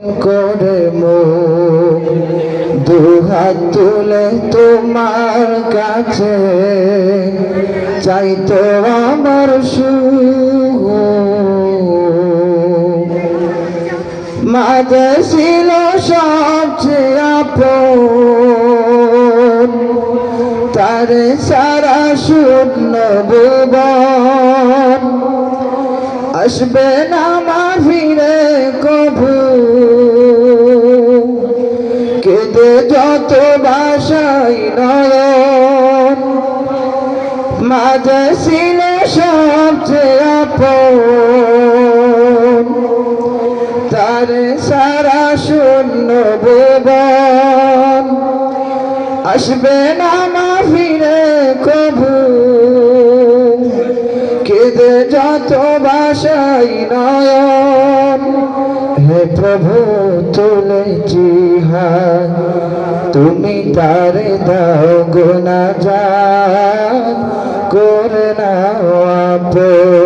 করে মুখ দুহাত তুলে তোমার কাছে চাইতো আমার সুখ। মাঝে ছিল সবচেয়ে আপন, তারে সারা শূন্য ভুবন। আসবে না মা ফিরে কভু, কেঁদে যত বাসাই নয়ন। মাঝে ছিল সবচেয়ে আপন, তারে সারা শূন্য ভুবন। আসবে না মা ফিরে কভু, কেঁদে যত বাসাই নয়ন। হে প্রভু তুলেছি হাত, তুমি তারে দাও গুনাহগার করে নাও আপন।